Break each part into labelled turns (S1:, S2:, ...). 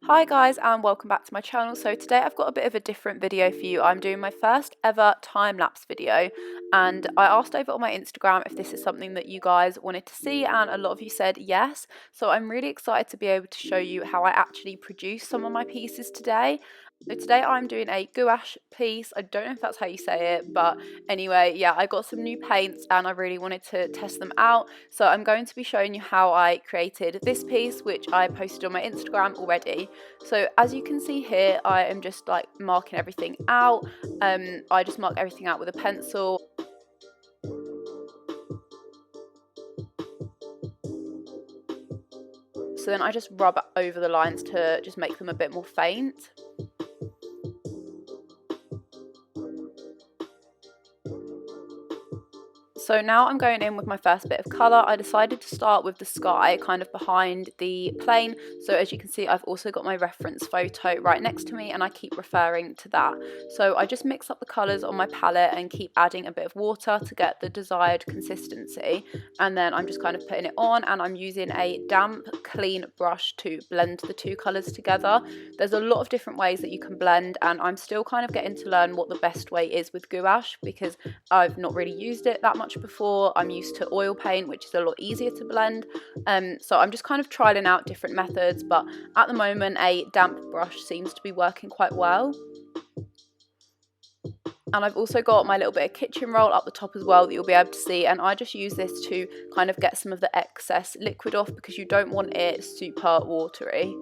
S1: Hi guys and welcome back to my channel. So today I've got a bit of a different video for you. I'm doing my first ever time-lapse video and I asked over on my Instagram if this is something that you guys wanted to see and a lot of you said yes. So I'm really excited to be able to show you how I actually produce some of my pieces today. So today I'm doing a gouache piece. I don't know if that's how you say it, but anyway, yeah, I got some new paints and I really wanted to test them out. So I'm going to be showing you how I created this piece, which I posted on my Instagram already. So as you can see here, I am just like marking everything out. I just mark everything out with a pencil. So then I just rub over the lines to just make them a bit more faint. So now I'm going in with my first bit of colour. I decided to start with the sky kind of behind the plane. So as you can see, I've also got my reference photo right next to me and I keep referring to that. So I just mix up the colours on my palette and keep adding a bit of water to get the desired consistency. And then I'm just kind of putting it on and I'm using a damp, clean brush to blend the two colours together. There's a lot of different ways that you can blend and I'm still kind of getting to learn what the best way is with gouache because I've not really used it that much before. I'm used to oil paint, which is a lot easier to blend. So I'm just kind of trialing out different methods, but at the moment a damp brush seems to be working quite well. And I've also got my little bit of kitchen roll up the top as well that you'll be able to see, and I just use this to kind of get some of the excess liquid off because you don't want it super watery.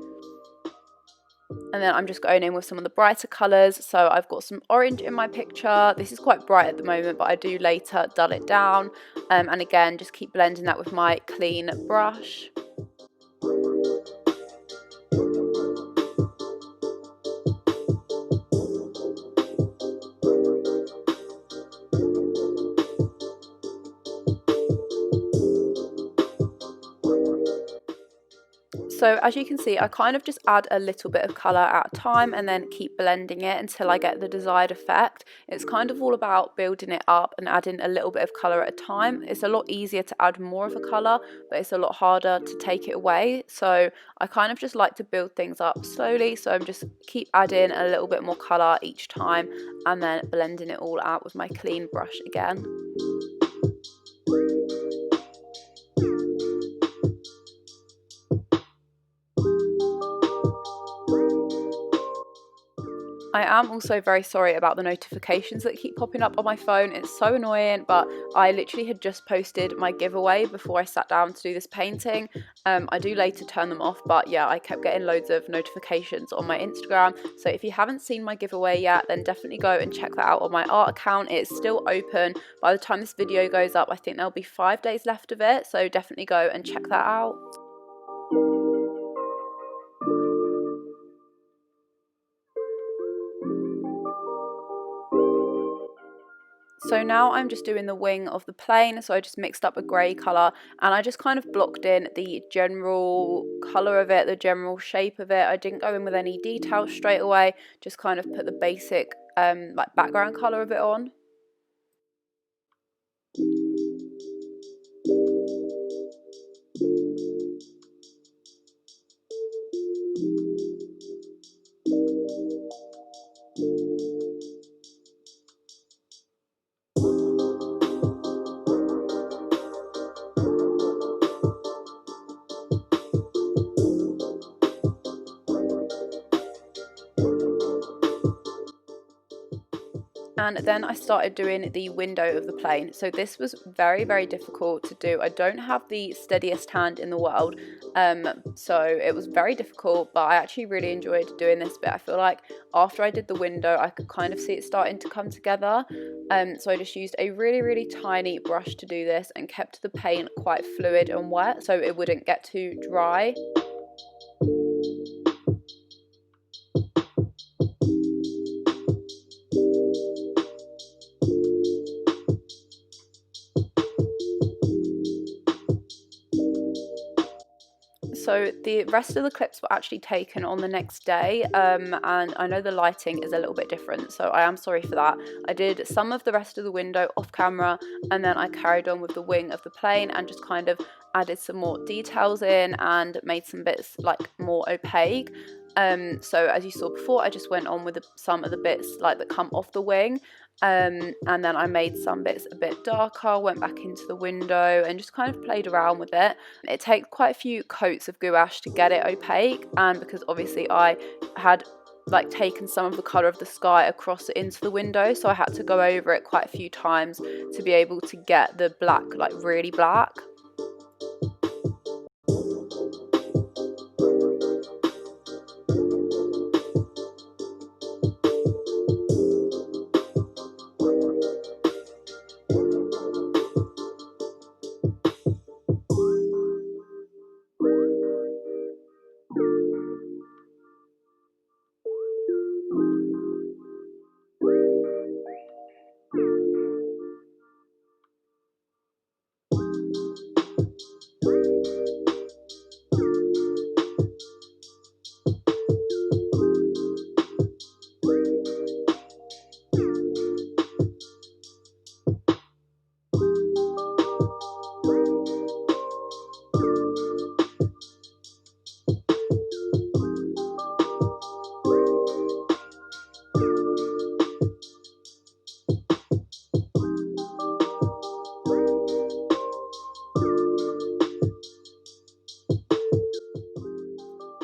S1: And then I'm just going in with some of the brighter colours. So I've got some orange in my picture. This is quite bright at the moment, but I do later dull it down. And again, just keep blending that with my clean brush. So as you can see, I kind of just add a little bit of colour at a time and then keep blending it until I get the desired effect. It's kind of all about building it up and adding a little bit of colour at a time. It's a lot easier to add more of a colour, but it's a lot harder to take it away. So I kind of just like to build things up slowly. So I'm just keep adding a little bit more colour each time and then blending it all out with my clean brush again. I am also very sorry about the notifications that keep popping up on my phone. It's so annoying, but I literally had just posted my giveaway before I sat down to do this painting. I do later turn them off, but yeah, I kept getting loads of notifications on my Instagram. So if you haven't seen my giveaway yet, then definitely go and check that out on my art account. It's still open. By the time this video goes up, I think there'll be 5 days left of it. So definitely go and check that out. So now I'm just doing the wing of the plane, so I just mixed up a grey colour and I just kind of blocked in the general colour of it, the general shape of it. I didn't go in with any details straight away, just kind of put the basic like background colour of it on. And then I started doing the window of the plane. So this was very, very difficult to do. I don't have the steadiest hand in the world, so it was very difficult, but I actually really enjoyed doing this bit. I feel like after I did the window, I could kind of see it starting to come together. So I just used a really, really tiny brush to do this and kept the paint quite fluid and wet so it wouldn't get too dry. So the rest of the clips were actually taken on the next day, and I know the lighting is a little bit different, so I am sorry for that. I did some of the rest of the window off camera, and then I carried on with the wing of the plane and just kind of added some more details in and made some bits like more opaque. So as you saw before, I just went on with some of the bits like that come off the wing, and then I made some bits a bit darker, went back into the window and just kind of played around with it. It takes quite a few coats of gouache to get it opaque, and because obviously I had like taken some of the colour of the sky across into the window, so I had to go over it quite a few times to be able to get the black like really black.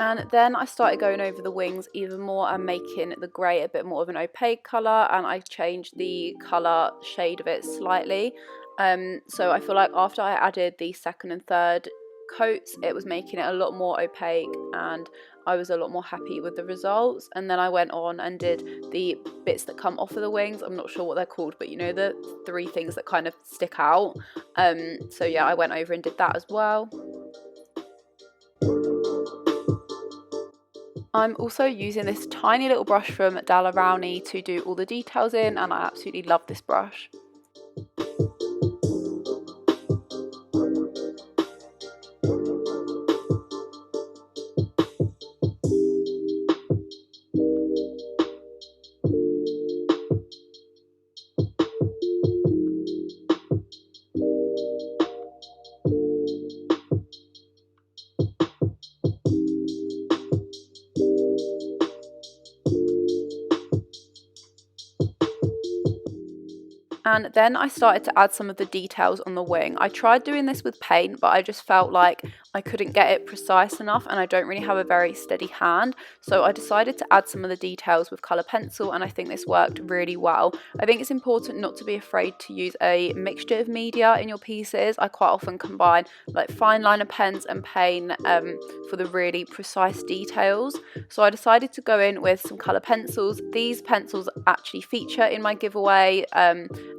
S1: And then I started going over the wings even more and making the grey a bit more of an opaque colour, and I changed the colour shade of it slightly. So I feel like after I added the second and third coats, it was making it a lot more opaque and I was a lot more happy with the results. And then I went on and did the bits that come off of the wings. I'm not sure what they're called, but you know, the three things that kind of stick out. So yeah, I went over and did that as well. I'm also using this tiny little brush from Dalla Rowney to do all the details in, and I absolutely love this brush. And then I started to add some of the details on the wing. I tried doing this with paint, but I just felt like I couldn't get it precise enough and I don't really have a very steady hand. So I decided to add some of the details with colour pencil, and I think this worked really well. I think it's important not to be afraid to use a mixture of media in your pieces. I quite often combine like fine liner pens and paint for the really precise details. So I decided to go in with some colour pencils. These pencils actually feature in my giveaway.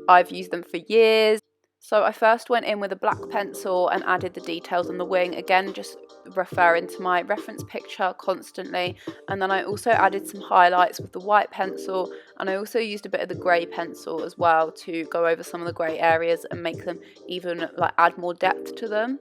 S1: I've used them for years. So I first went in with a black pencil and added the details on the wing, again just referring to my reference picture constantly, and then I also added some highlights with the white pencil, and I also used a bit of the grey pencil as well to go over some of the grey areas and make them even like add more depth to them.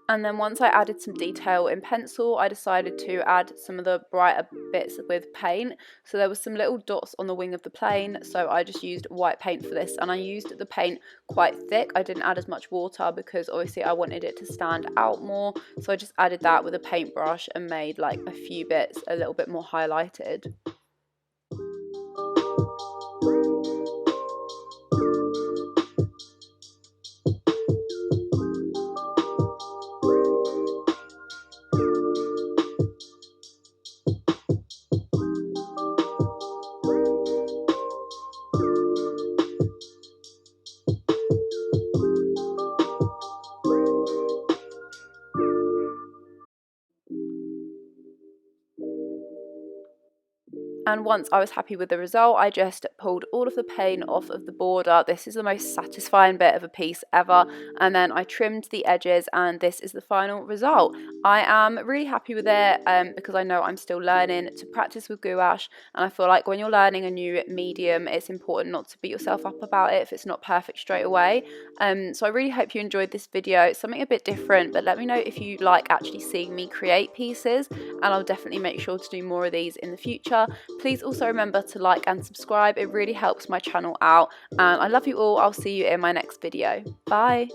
S1: And then once I added some detail in pencil, I decided to add some of the brighter bits with paint. So there was some little dots on the wing of the plane, so I just used white paint for this, and I used the paint quite thick. I didn't add as much water because obviously I wanted it to stand out more, so I just added that with a paintbrush and made like a few bits a little bit more highlighted. And once I was happy with the result, I just pulled all of the paint off of the border. This is the most satisfying bit of a piece ever. And then I trimmed the edges, and this is the final result. I am really happy with it because I know I'm still learning to practice with gouache, and I feel like when you're learning a new medium, it's important not to beat yourself up about it if it's not perfect straight away. So I really hope you enjoyed this video. It's something a bit different, but let me know if you like actually seeing me create pieces, and I'll definitely make sure to do more of these in the future. Please also remember to like and subscribe. It really helps my channel out, and I love you all. I'll see you in my next video. Bye.